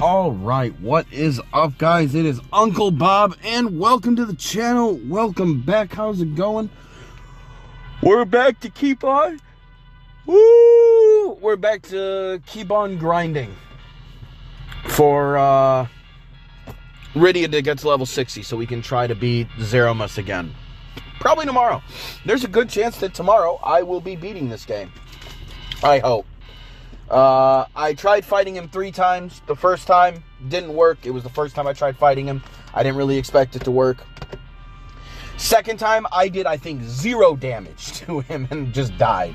All right, what is up, guys? It is Uncle Bob, and welcome to the channel. Welcome back. How's it going? We're back to keep on. Woo! We're back to keep on grinding for Rydia to get to level 60 so we can try to beat Zeramus again. Probably tomorrow. There's a good chance that tomorrow I will be beating this game. I hope. I tried fighting him 3 times. The first time didn't work. It was the first time I tried fighting him. I didn't really expect it to work. Second time, I did, I think, 0 damage to him and just died.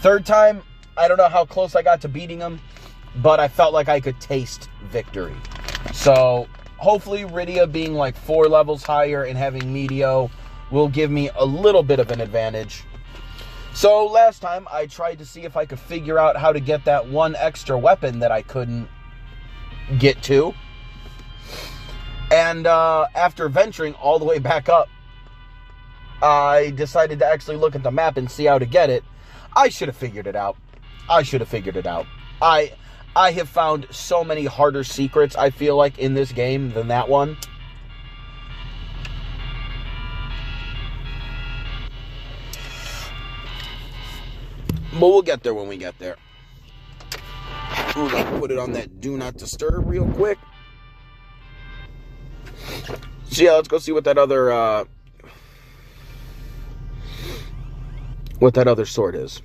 Third time, I don't know how close I got to beating him, but I felt like I could taste victory. So, hopefully, Rydia being like 4 levels higher and having Meteo will give me a little bit of an advantage. So last time I tried to see if I could figure out how to get that 1 extra weapon that I couldn't get to. And after venturing all the way back up, I decided to actually look at the map and see how to get it. I should have figured it out. I have found so many harder secrets, I feel like, in this game than that one. But we'll get there when we get there. We're going to put it on that do not disturb real quick. So yeah, let's go see what that other sword is.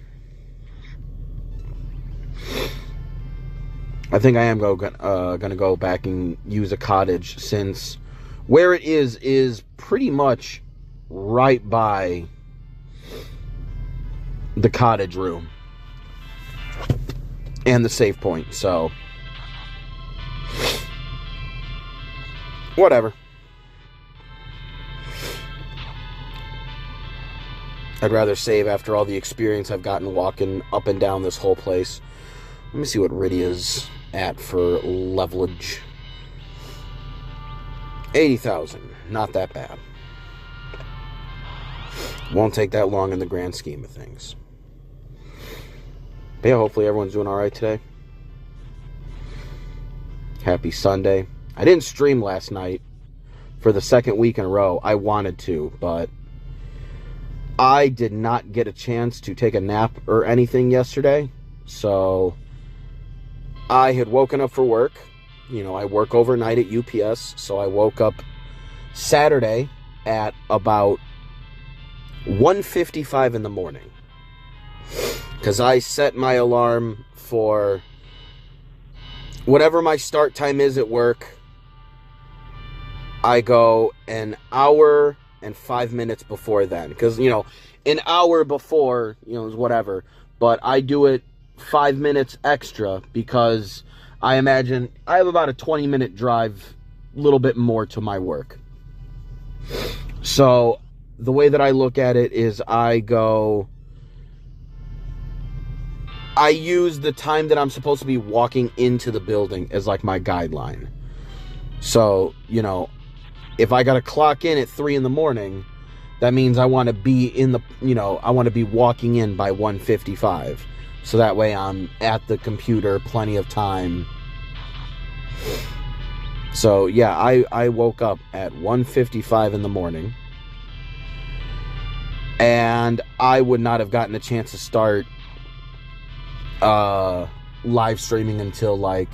I think I am gonna go back and use a cottage, since where it is pretty much right by the cottage room and the save point, so whatever. I'd rather save after all the experience I've gotten walking up and down this whole place. Let me see what Rydia's at for levelage. 80,000, not that bad. Won't take that long in the grand scheme of things. But yeah, hopefully everyone's doing alright today. Happy Sunday. I didn't stream last night for the 2nd week in a row. I wanted to, but I did not get a chance to take a nap or anything yesterday. So I had woken up for work. You know, I work overnight at UPS. So I woke up Saturday at about 1:55 in the morning, because I set my alarm for whatever my start time is at work. I go an hour and 5 minutes before then, because, you know, an hour before, you know, is whatever, but I do it 5 minutes extra because I imagine I have about a 20-minute drive, a little bit more, to my work. So the way that I look at it is I use the time that I'm supposed to be walking into the building as like my guideline. So, you know, if I got to clock in at 3 in the morning, that means I want to be in the, you know, I want to be walking in by 1:55. So that way I'm at the computer plenty of time. So yeah, I woke up at 1:55 in the morning. And I would not have gotten a chance to start live streaming until like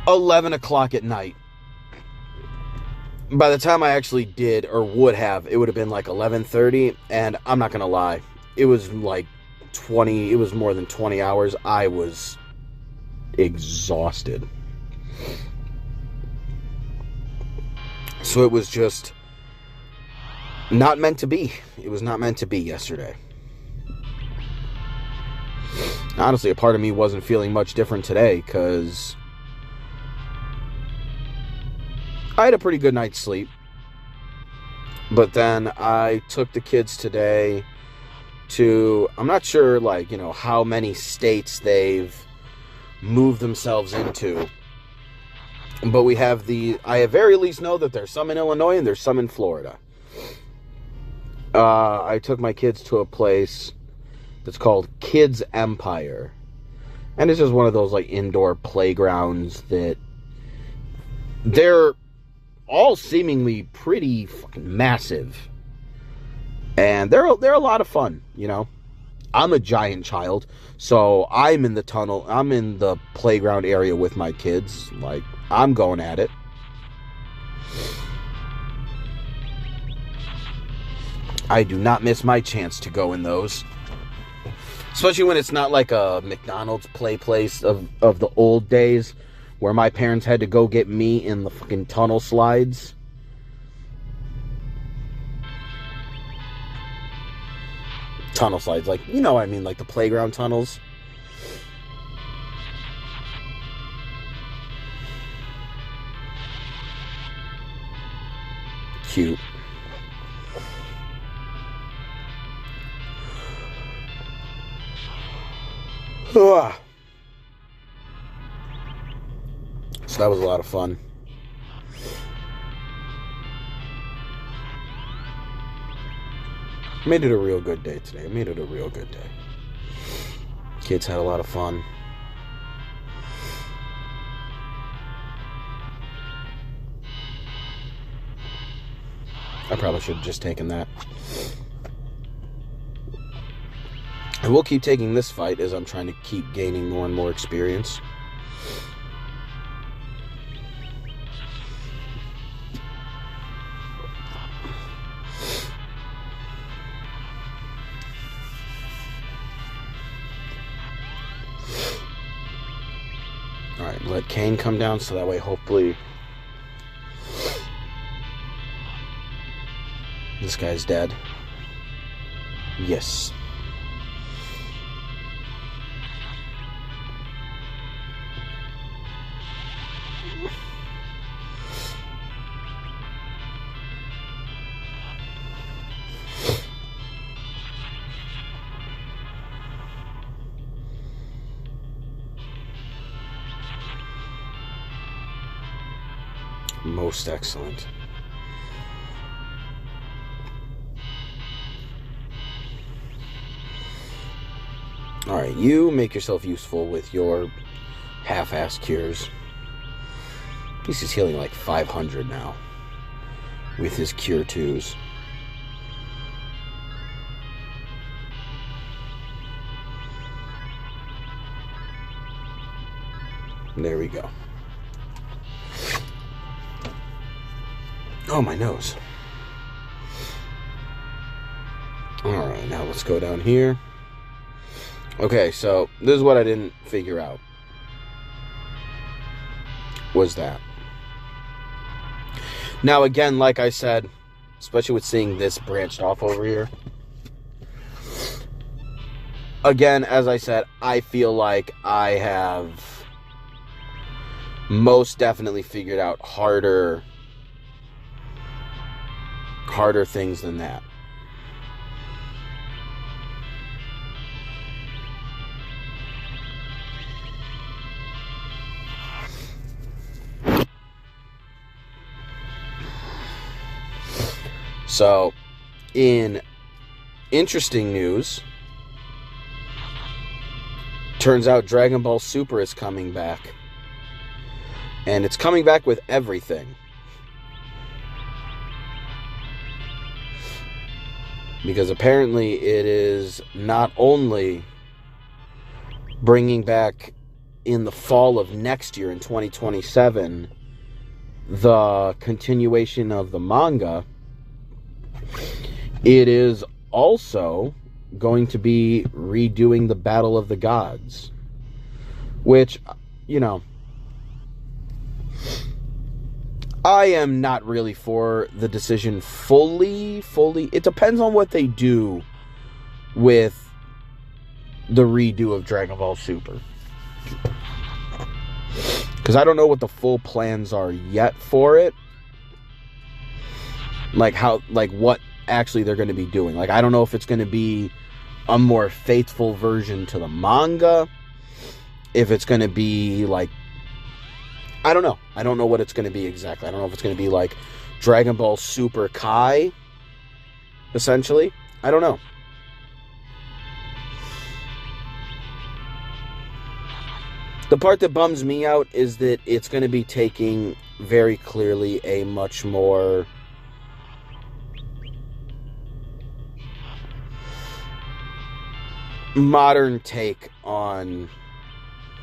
11 o'clock at night. By the time I actually did, or would have, it would have been like 11:30. And I'm not going to lie, it was like it was more than 20 hours. I was exhausted. So it was just not meant to be. It was not meant to be yesterday. Honestly, a part of me wasn't feeling much different today, because I had a pretty good night's sleep. But then I took the kids today to, I'm not sure, like, you know, how many states they've moved themselves into. But I at very least know that there's some in Illinois and there's some in Florida. I took my kids to a place that's called Kids Empire. And it's just one of those, like, indoor playgrounds that they're all seemingly pretty fucking massive. And they're a lot of fun, you know. I'm a giant child, so I'm in the playground area with my kids. Like, I'm going at it. I do not miss my chance to go in those. Especially when it's not like a McDonald's play place of the old days where my parents had to go get me in the fucking tunnel slides. Tunnel slides, like, you know what I mean, like the playground tunnels. Cute. Ugh. So that was a lot of fun. Made it a real good day today. Kids had a lot of fun. I probably should have just taken that. I will keep taking this fight as I'm trying to keep gaining more and more experience. Alright, let Kane come down so that way hopefully this guy's dead. Yes. Most excellent. Alright, you make yourself useful with your half-ass cures. At least he's healing like 500 now with his cure 2s. There we go. Oh, my nose. Alright, now let's go down here. Okay, so this is what I didn't figure out. Was that. Now, again, like I said, especially with seeing this branched off over here. Again, as I said, I feel like I have most definitely figured out harder things than that. So, in interesting news, turns out Dragon Ball Super is coming back. And it's coming back with everything. Because apparently it is not only bringing back in the fall of next year, in 2027, the continuation of the manga, it is also going to be redoing the Battle of the Gods. Which, you know, I am not really for the decision fully. It depends on what they do with the redo of Dragon Ball Super. Because I don't know what the full plans are yet for it. Like what actually they're going to be doing. Like, I don't know if it's going to be a more faithful version to the manga. If it's going to be like, I don't know. I don't know what it's going to be exactly. I don't know if it's going to be like Dragon Ball Super Kai, essentially. I don't know. The part that bums me out is that it's going to be taking very clearly a much more modern take on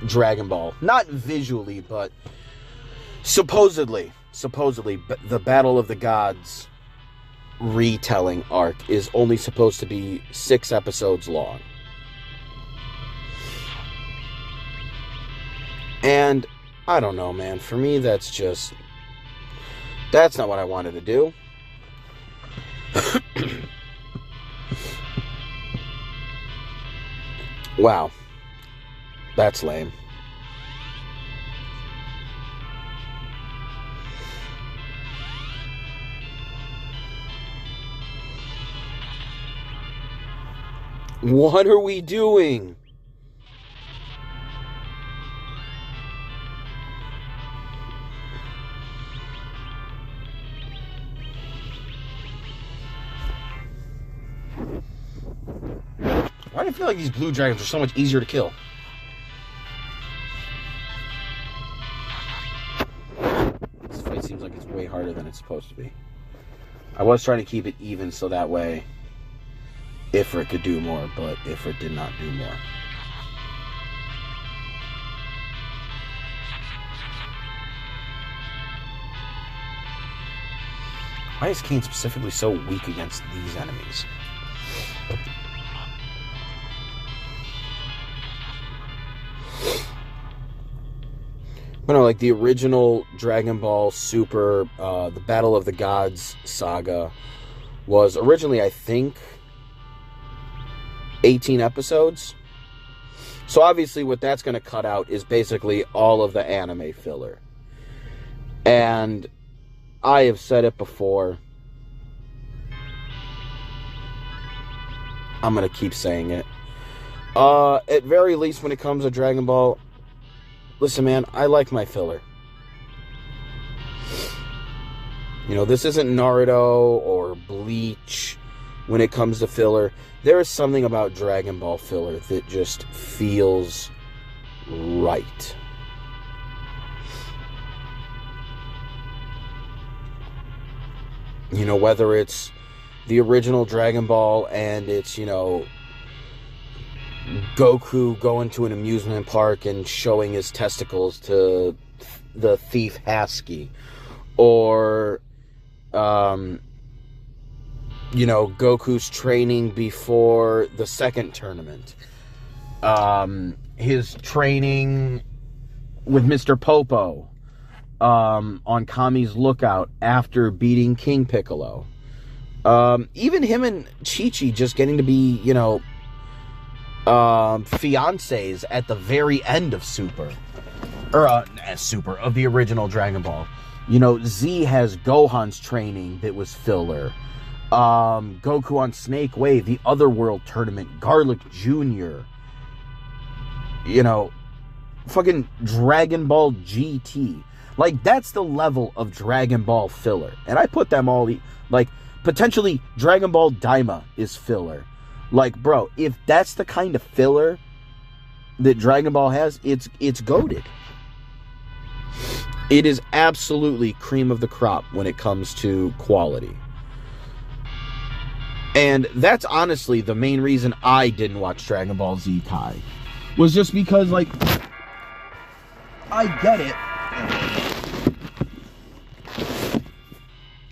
Dragon Ball. Not visually, but supposedly, the Battle of the Gods retelling arc is only supposed to be 6 episodes long. And I don't know, man. For me, that's not what I wanted to do. Wow. That's lame. What are we doing? Why do I feel like these blue dragons are so much easier to kill? This fight seems like it's way harder than it's supposed to be. I was trying to keep it even so that way Ifrit could do more, but Ifrit did not do more. Why is Kane specifically so weak against these enemies? But no, like the original Dragon Ball Super, the Battle of the Gods saga was originally, I think, 18 episodes. So obviously what that's going to cut out is basically all of the anime filler. And I have said it before. I'm going to keep saying it. At very least when it comes to Dragon Ball, listen, man, I like my filler. You know, this isn't Naruto or Bleach when it comes to filler. There is something about Dragon Ball filler that just feels right. You know, whether it's the original Dragon Ball and it's, you know, Goku going to an amusement park and showing his testicles to the thief Husky, or you know, Goku's training before the second tournament, his training with Mr. Popo on Kami's lookout after beating King Piccolo, even him and Chi-Chi just getting to be, you know, fiancés at the very end of Super, or of the original Dragon Ball. You know, Z has Gohan's training that was filler. Goku on Snake Way, the Otherworld tournament, Garlic Jr. You know, fucking Dragon Ball GT. Like, that's the level of Dragon Ball filler. And I put them all, like, potentially Dragon Ball Daima is filler. Like, bro, if that's the kind of filler that Dragon Ball has, it's goated. It is absolutely cream of the crop when it comes to quality. And that's honestly the main reason I didn't watch Dragon Ball Z Kai. Was just because, like, I get it.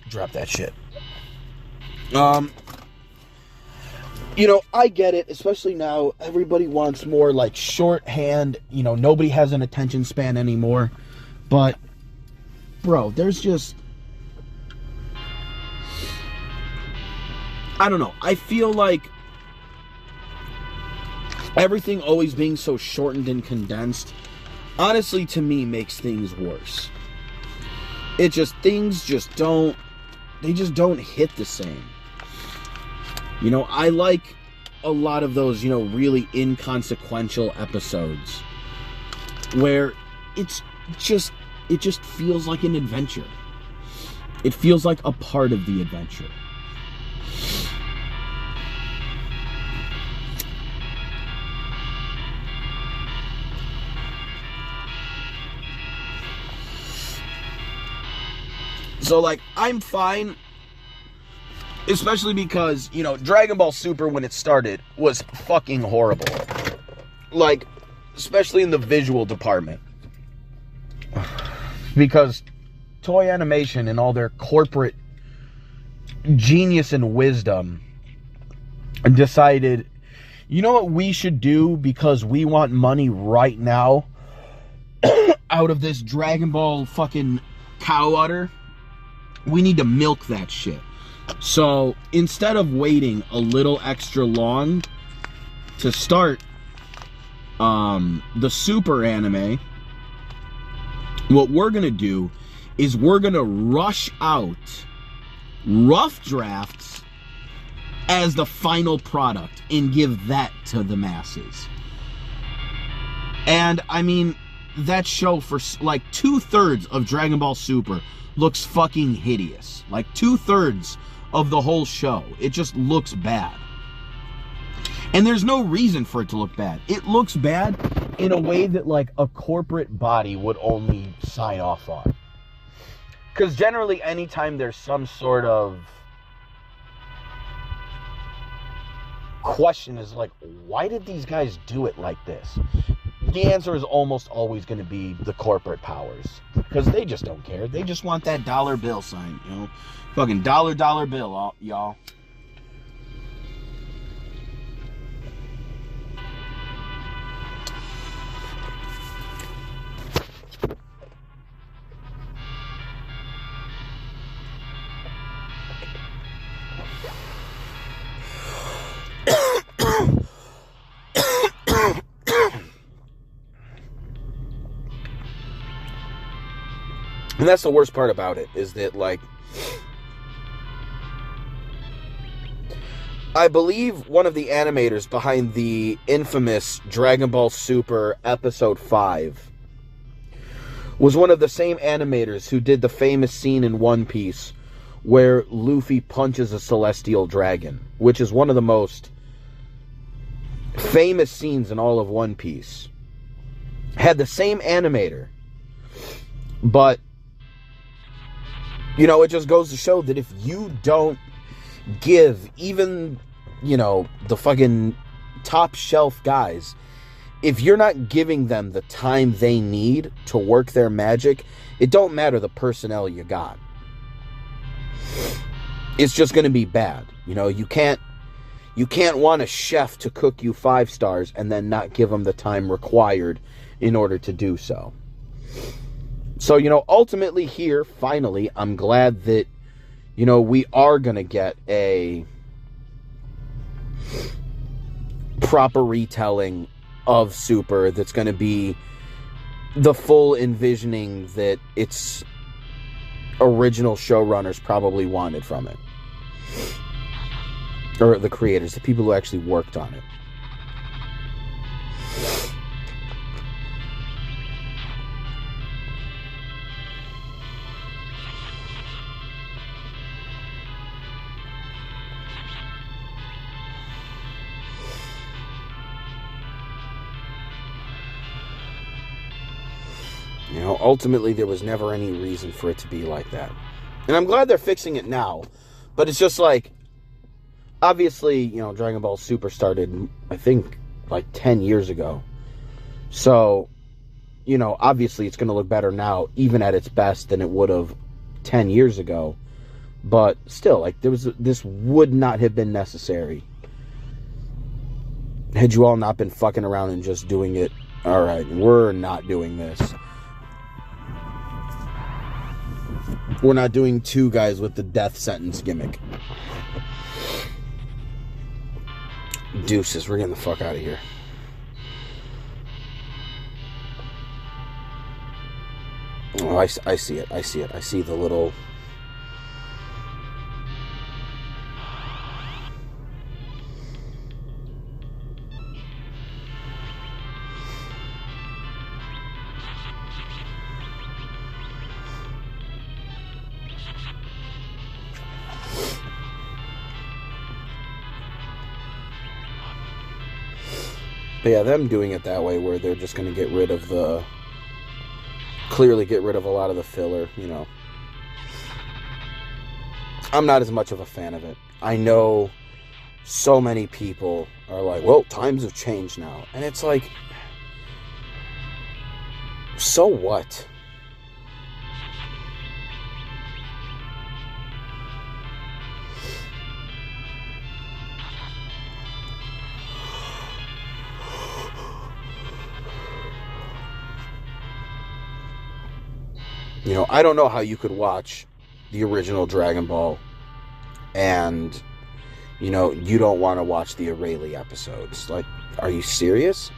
Drop that shit. You know, I get it, especially now, everybody wants more, like, shorthand, you know, nobody has an attention span anymore, but, bro, there's just, I don't know, I feel like everything always being so shortened and condensed, honestly, to me, makes things worse. It just, things just don't, they just don't hit the same. You know, I like a lot of those, you know, really inconsequential episodes where it just feels like an adventure. It feels like a part of the adventure. So, like, I'm fine. Especially because, you know, Dragon Ball Super, when it started, was fucking horrible. Like, especially in the visual department. Because Toei Animation and all their corporate genius and wisdom decided, you know what we should do because we want money right now out of this Dragon Ball fucking cow udder? We need to milk that shit. So instead of waiting a little extra long to start the Super anime, what we're gonna do is we're gonna rush out rough drafts as the final product and give that to the masses. And I mean, that show, for like 2/3 of Dragon Ball Super looks fucking hideous. Like 2/3 of the whole show, it just looks bad. And there's no reason for it to look bad. It looks bad in a way that like a corporate body would only sign off on. Because generally anytime there's some sort of question is like, why did these guys do it like this? The answer is almost always going to be the corporate powers. Because they just don't care. They just want that dollar bill sign, you know? Fucking dollar bill, y'all. And that's the worst part about it, is that, like, I believe one of the animators behind the infamous Dragon Ball Super Episode 5 was one of the same animators who did the famous scene in One Piece where Luffy punches a celestial dragon, which is one of the most famous scenes in all of One Piece. Had the same animator, but you know, it just goes to show that if you don't give even, you know, the fucking top shelf guys, if you're not giving them the time they need to work their magic, it don't matter the personnel you got. It's just going to be bad. You know, you can't want a chef to cook you 5 stars and then not give them the time required in order to do so. So, you know, ultimately here, finally, I'm glad that, you know, we are going to get a proper retelling of Super that's going to be the full envisioning that its original showrunners probably wanted from it. Or the creators, the people who actually worked on it. You know, ultimately, there was never any reason for it to be like that. And I'm glad they're fixing it now. But it's just like, obviously, you know, Dragon Ball Super started, I think, like 10 years ago. So, you know, obviously it's going to look better now, even at its best, than it would have 10 years ago. But still, like, this would not have been necessary had you all not been fucking around and just doing it. Alright, we're not doing this. We're not doing 2 guys with the death sentence gimmick. Deuces, we're getting the fuck out of here. Oh, I see it. I see it. I see the little... But yeah, them doing it that way where they're just going to get rid of the... Clearly get rid of a lot of the filler, you know. I'm not as much of a fan of it. I know so many people are like, well, times have changed now. And it's like, so what? You know, I don't know how you could watch the original Dragon Ball and, you know, you don't want to watch the Rayleigh episodes. Like, are you serious?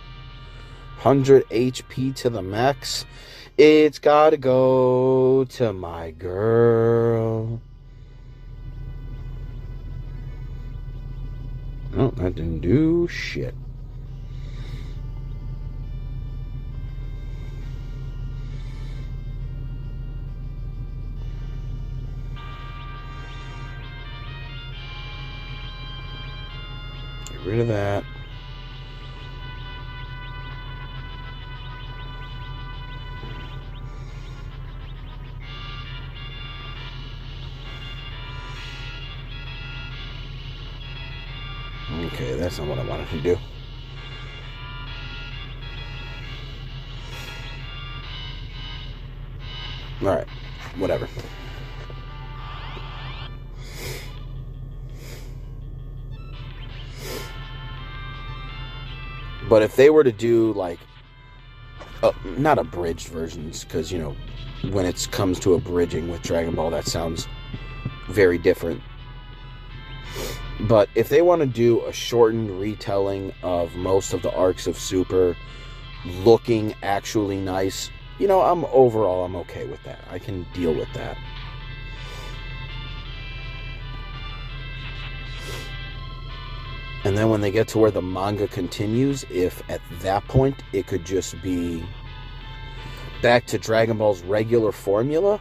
100 HP to the max? It's gotta go to my girl. Oh, that didn't do shit. Get rid of that. Okay, that's not what I wanted to do. Alright, whatever. But if they were to do, like, not abridged versions, because, you know, when it comes to abridging with Dragon Ball, that sounds very different. But if they want to do a shortened retelling of most of the arcs of Super, looking actually nice, you know, I'm okay with that. I can deal with that. And then when they get to where the manga continues, if at that point it could just be back to Dragon Ball's regular formula,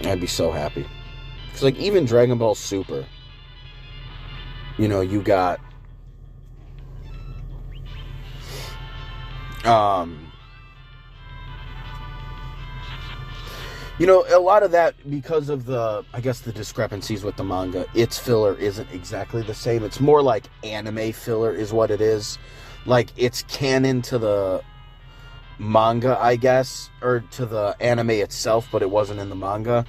I'd be so happy. Because, like, even Dragon Ball Super, you know, you got you know, a lot of that, because of the, I guess, the discrepancies with the manga, its filler isn't exactly the same. It's more like anime filler is what it is. Like, it's canon to the manga, I guess, or to the anime itself, but it wasn't in the manga.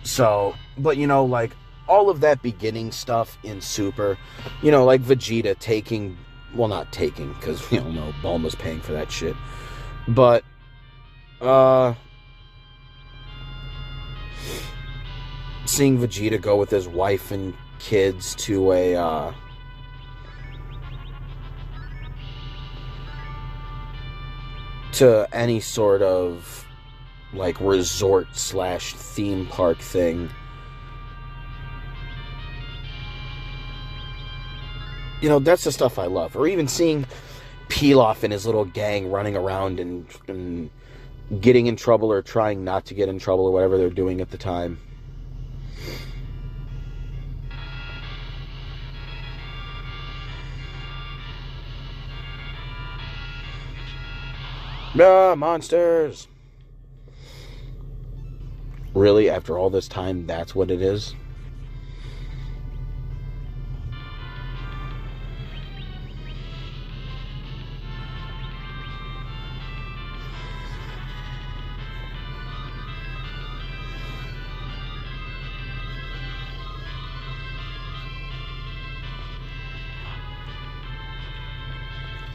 So, but, you know, like, all of that beginning stuff in Super, you know, like Vegeta taking, well, not taking, because, you know, no, Bulma's paying for that shit, but, seeing Vegeta go with his wife and kids to a, to any sort of, like, resort / theme park thing. You know, that's the stuff I love. Or even seeing Pilaf and his little gang running around and getting in trouble or trying not to get in trouble or whatever they're doing at the time. Ah, monsters! Really, after all this time, that's what it is?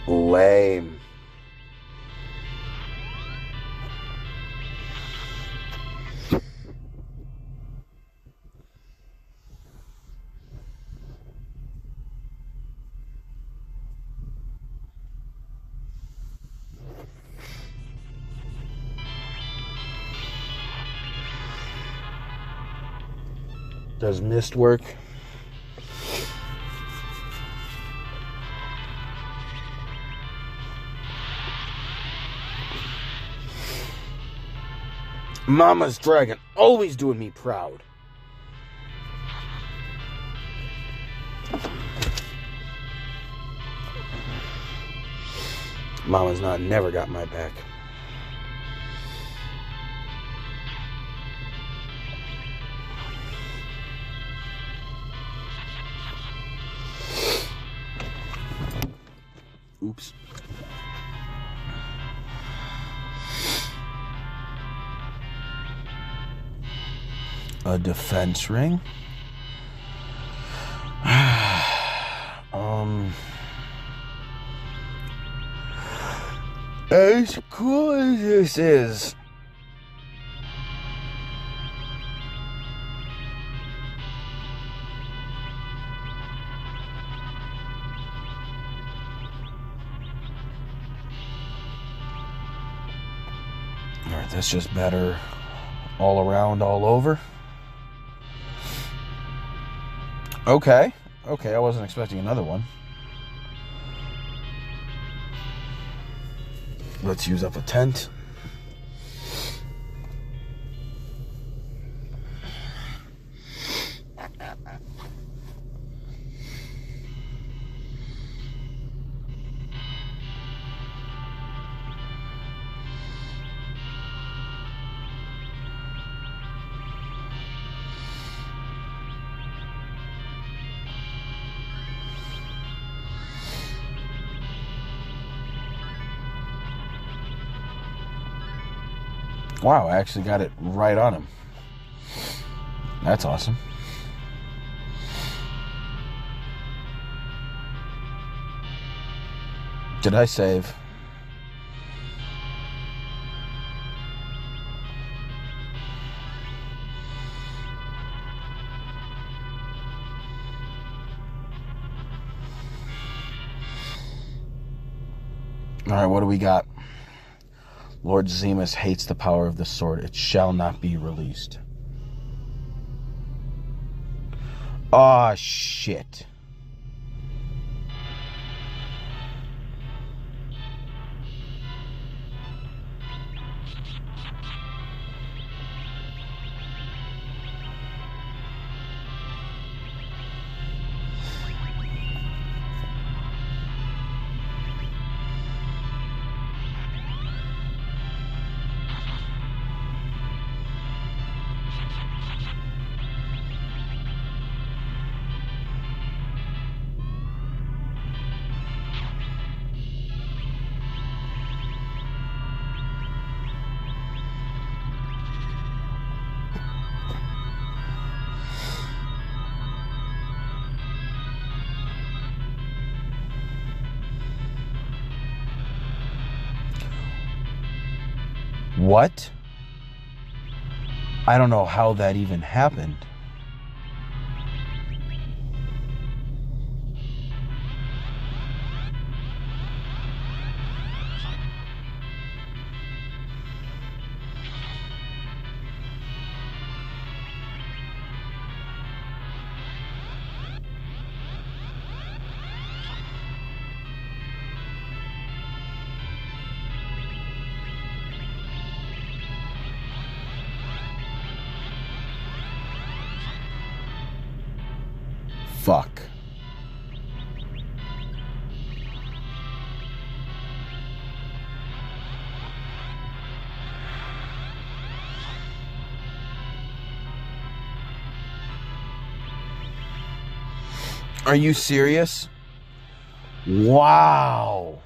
Lame. Does mist work? Mama's dragon, always doing me proud. Mama's never got my back. A defense ring? As cool as this is, alright, that's just better all around, all over. Okay, I wasn't expecting another one. Let's use up a tent. Wow, I actually got it right on him. That's awesome. Did I save? All right, what do we got? Lord Zemus hates the power of the sword. It shall not be released. Ah, shit. What? I don't know how that even happened. Fuck. Are you serious? Wow.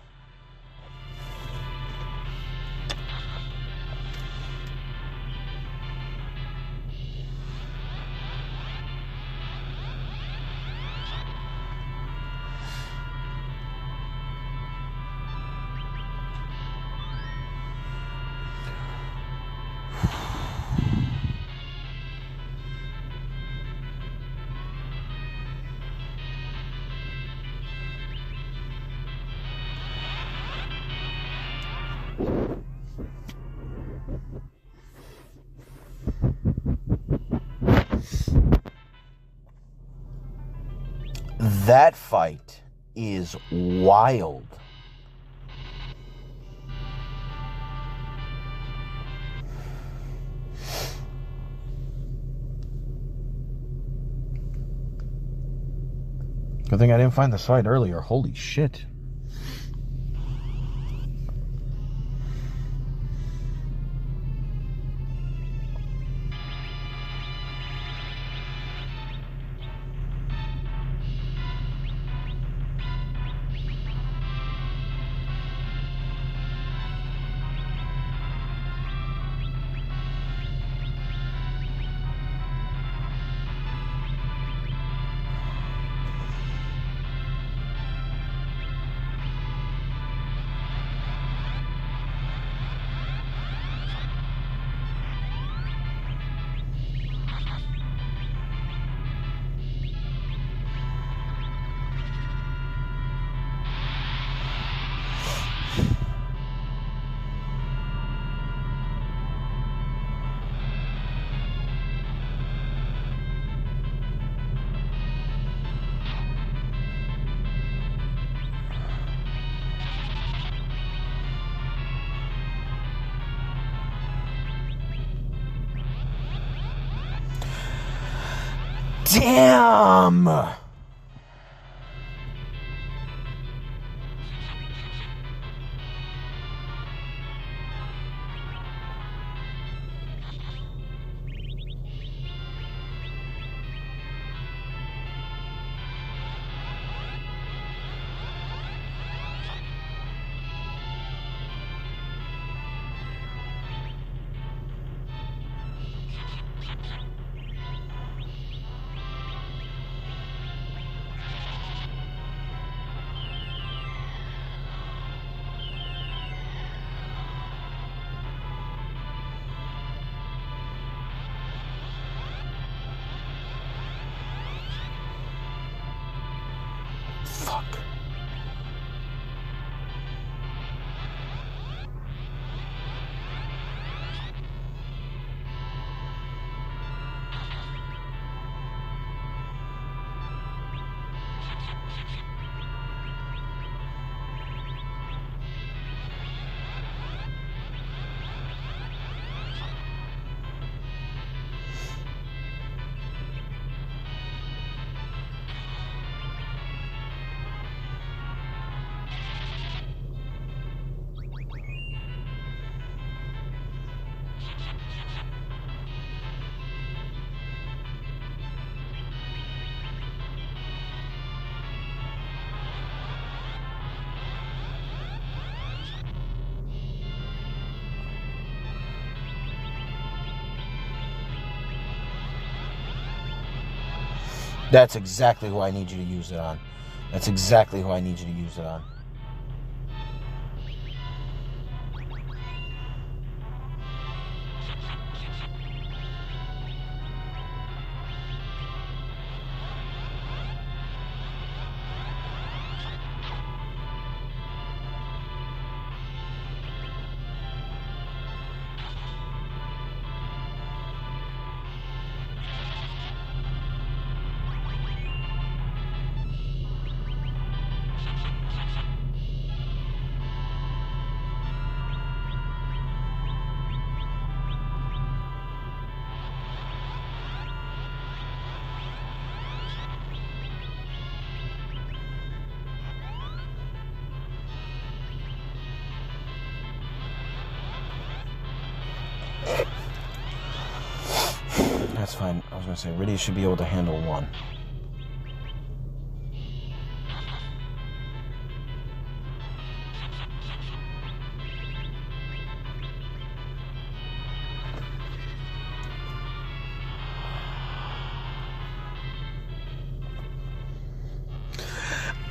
That fight is wild. Good thing I didn't find the site earlier. Holy shit. Damn! Fuck. That's exactly who I need you to use it on. That's exactly who I need you to use it on. That's fine. I was going to say, Rydia should be able to handle one.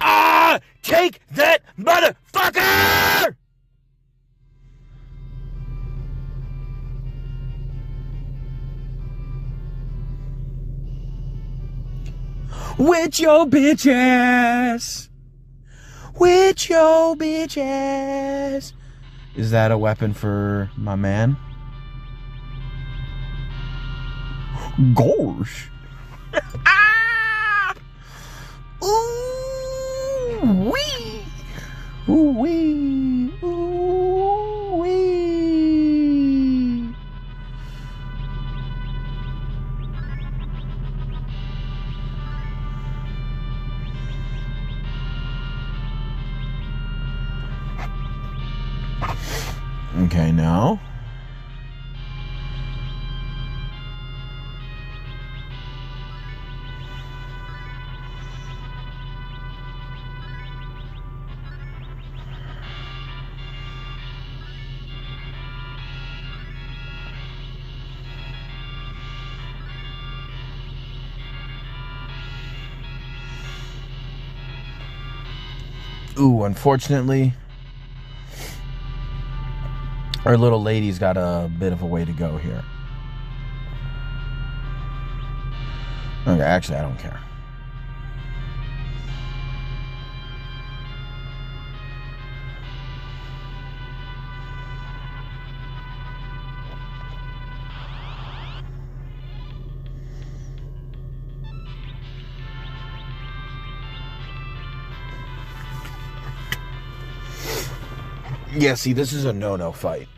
Ah! Take that motherfucker! With your bitch ass. With your bitch ass. Is that a weapon for my man? Gosh. Ooh wee. Ooh wee. Ooh wee. Okay, now. Ooh, unfortunately, our little lady's got a bit of a way to go here. Okay, actually, I don't care. Yeah, see, this is a no-no fight.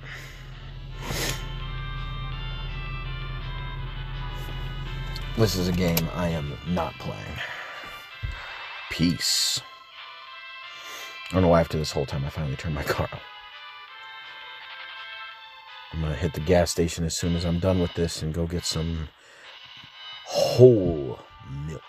This is a game I am not playing. Peace. I don't know why after this whole time I finally turned my car off. I'm going to hit the gas station as soon as I'm done with this and go get some whole milk.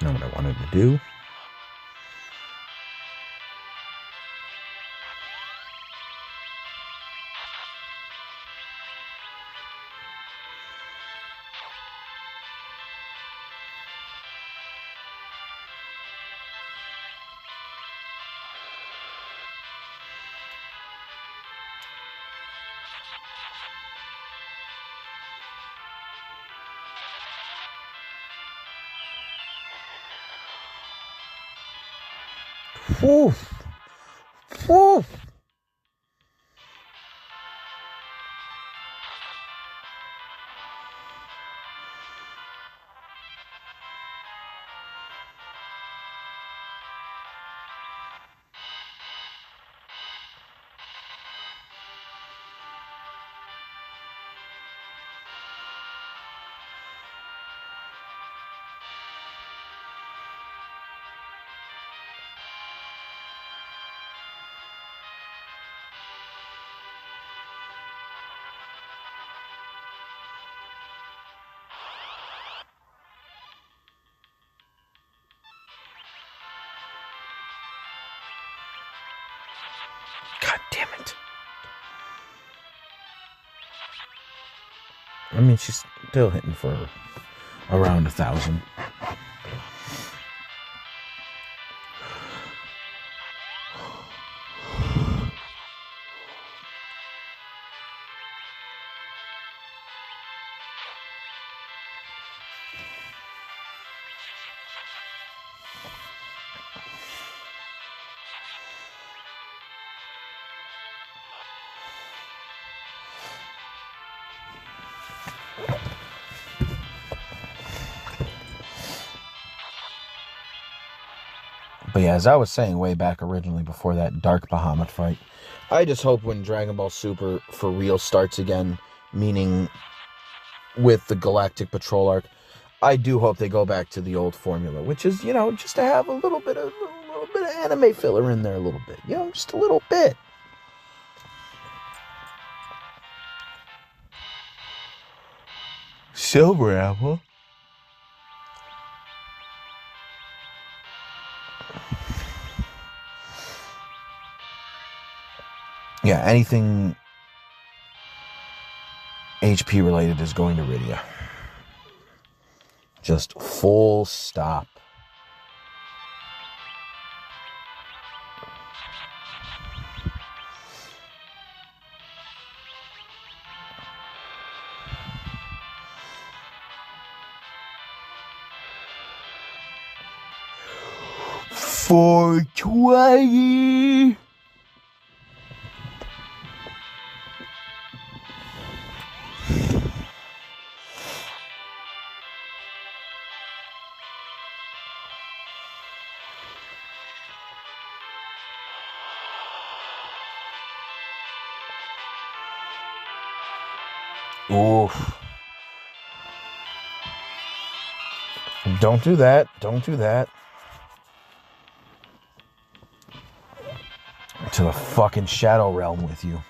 That's not what I wanted to do. Whew. Whew. God damn it. I mean, she's still hitting for around 1,000. But yeah, as I was saying way back originally before that Dark Bahamut fight, I just hope when Dragon Ball Super for real starts again, meaning with the Galactic Patrol arc, I do hope they go back to the old formula, which is, you know, just to have a little bit of anime filler in there a little bit, you know, just a little bit. Silver Apple. Yeah, anything HP related is going to Rydia. Just full stop. $4.20. Oof. Don't do that. Don't do that. To the fucking Shadow Realm with you.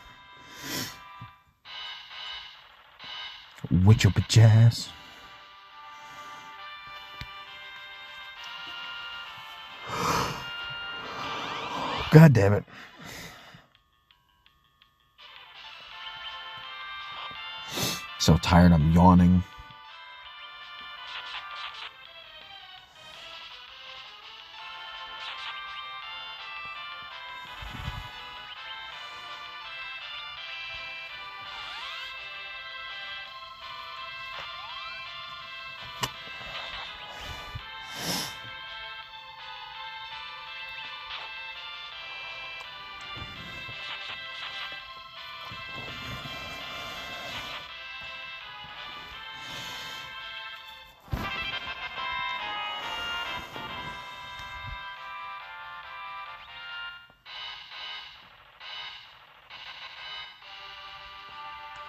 With your pajamas. God damn it. So tired, I'm yawning.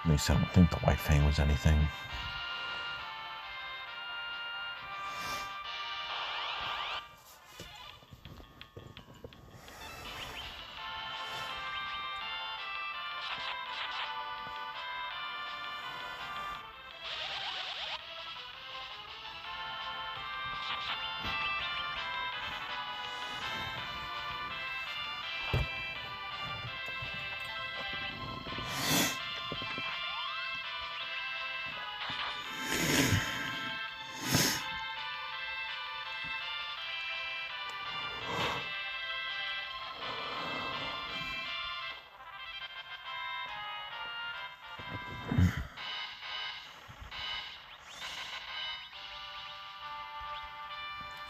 At least I don't think the white fang was anything.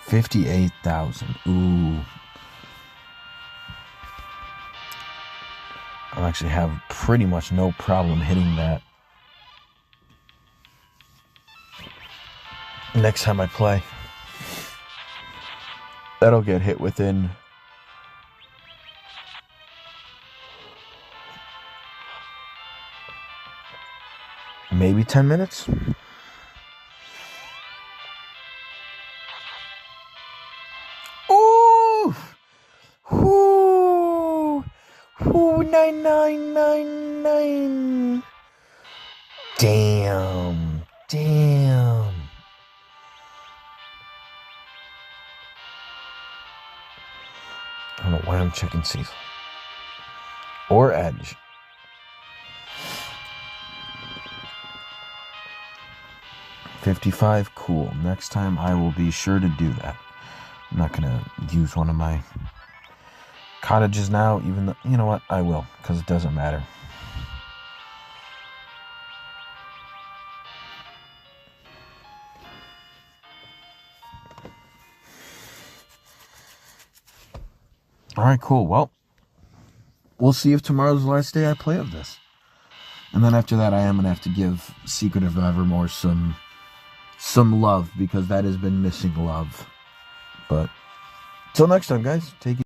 $58,000. Ooh. I'll actually have pretty much no problem hitting that next time I play. That'll get hit within maybe 10 minutes. Ooh! Ooh! Ooh, 9999. Damn. Damn. I don't know why I'm checking Cecil. Or Edge. $55, cool. Next time I will be sure to do that. I'm not going to use one of my cottages now, even though, you know what, I will, because it doesn't matter. Alright, cool. Well, we'll see if tomorrow's the last day I play of this. And then after that, I am going to have to give Secret of Evermore some love, because that has been missing love. But till next time, guys, take it.